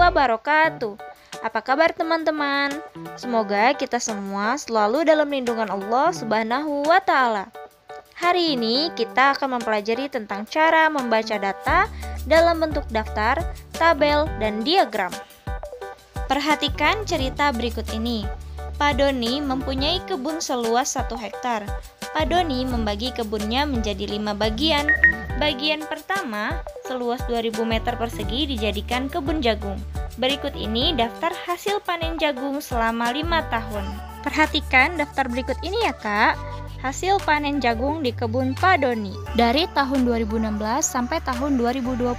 wabarakatuh. Apa kabar teman-teman? Semoga kita semua selalu dalam lindungan Allah Subhanahu wa Ta'ala. Hari ini kita akan mempelajari tentang cara membaca data dalam bentuk daftar, tabel, dan diagram. Perhatikan cerita berikut ini. Pak Doni mempunyai kebun seluas 1 hektar. Pak Doni membagi kebunnya menjadi 5 bagian. Bagian pertama, seluas 2000 meter persegi dijadikan kebun jagung. Berikut ini daftar hasil panen jagung selama 5 tahun. Perhatikan daftar berikut ini ya Kak. Hasil panen jagung di kebun Pak Doni dari tahun 2016 sampai tahun 2020.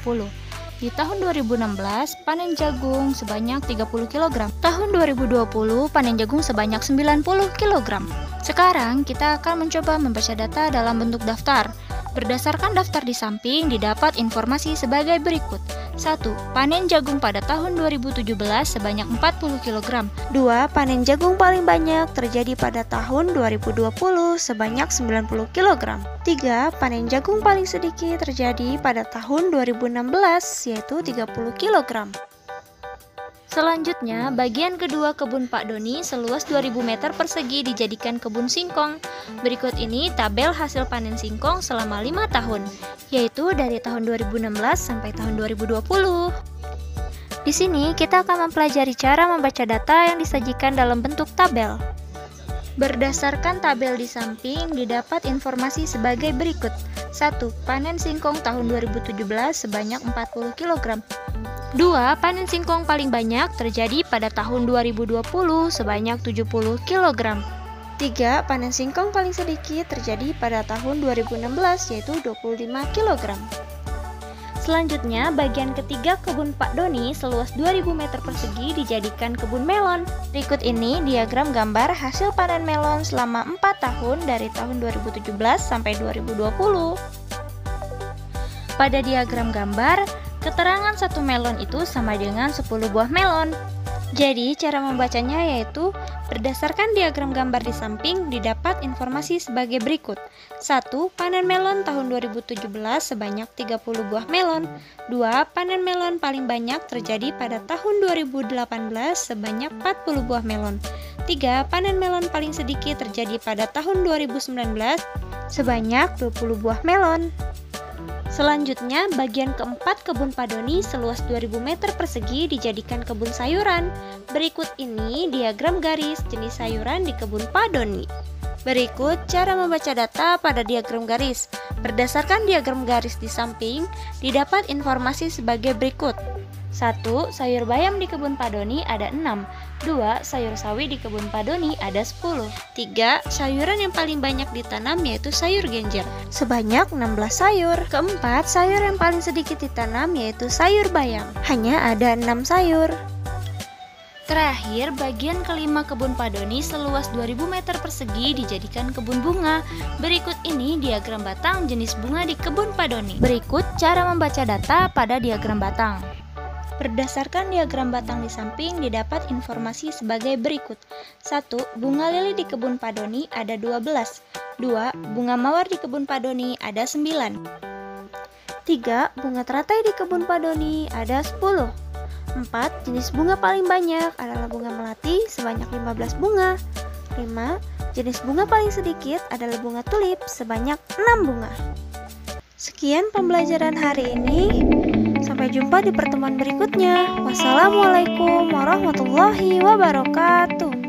Di tahun 2016 panen jagung sebanyak 30 kg. Tahun 2020 panen jagung sebanyak 90 kg. Sekarang kita akan mencoba membaca data dalam bentuk daftar. Berdasarkan daftar di samping didapat informasi sebagai berikut. 1. Panen jagung pada tahun 2017 sebanyak 40 kg. 2. Panen jagung paling banyak terjadi pada tahun 2020 sebanyak 90 kg. 3. Panen jagung paling sedikit terjadi pada tahun 2016 yaitu 30 kg. Selanjutnya, bagian kedua kebun Pak Doni seluas 2000 meter persegi dijadikan kebun singkong. Berikut ini tabel hasil panen singkong selama 5 tahun, yaitu dari tahun 2016 sampai tahun 2020. Di sini kita akan mempelajari cara membaca data yang disajikan dalam bentuk tabel. Berdasarkan tabel di samping didapat informasi sebagai berikut. 1. Panen singkong tahun 2017 sebanyak 40 kg. 2. Panen singkong paling banyak terjadi pada tahun 2020 sebanyak 70 kg. 3. Panen singkong paling sedikit terjadi pada tahun 2016 yaitu 25 kg. Selanjutnya, bagian ketiga kebun Pak Doni seluas 2000 meter persegi dijadikan kebun melon. Berikut ini diagram gambar hasil panen melon selama 4 tahun dari tahun 2017 sampai 2020. Pada diagram gambar, keterangan satu melon itu sama dengan 10 buah melon. Jadi, cara membacanya yaitu berdasarkan diagram gambar di samping didapat informasi sebagai berikut. 1. Panen melon tahun 2017 sebanyak 30 buah melon. 2. Panen melon paling banyak terjadi pada tahun 2018 sebanyak 40 buah melon. 3. Panen melon paling sedikit terjadi pada tahun 2019 sebanyak 20 buah melon. Selanjutnya, bagian keempat kebun Pak Doni seluas 2000 meter persegi dijadikan kebun sayuran. Berikut ini diagram garis jenis sayuran di kebun Pak Doni. Berikut cara membaca data pada diagram garis. Berdasarkan diagram garis di samping, didapat informasi sebagai berikut. 1. Sayur bayam di kebun Pak Doni ada 6. 2. Sayur sawi di kebun Pak Doni ada 10. 3. Sayuran yang paling banyak ditanam yaitu sayur genjer, sebanyak 16 sayur. Keempat, sayur yang paling sedikit ditanam yaitu sayur bayam, hanya ada 6 sayur. Terakhir, bagian kelima kebun Pak Doni seluas 2000 meter persegi dijadikan kebun bunga. Berikut ini diagram batang jenis bunga di kebun Pak Doni. Berikut cara membaca data pada diagram batang. Berdasarkan diagram batang di samping didapat informasi sebagai berikut. 1. Bunga lili di kebun Pak Doni ada 12. 2. Bunga mawar di kebun Pak Doni ada 9. 3. Bunga teratai di kebun Pak Doni ada 10. 4. Jenis bunga paling banyak adalah bunga melati sebanyak 15 bunga. 5. Jenis bunga paling sedikit adalah bunga tulip sebanyak 6 bunga. Sekian pembelajaran hari ini. Sampai jumpa di pertemuan berikutnya. Wassalamualaikum warahmatullahi wabarakatuh.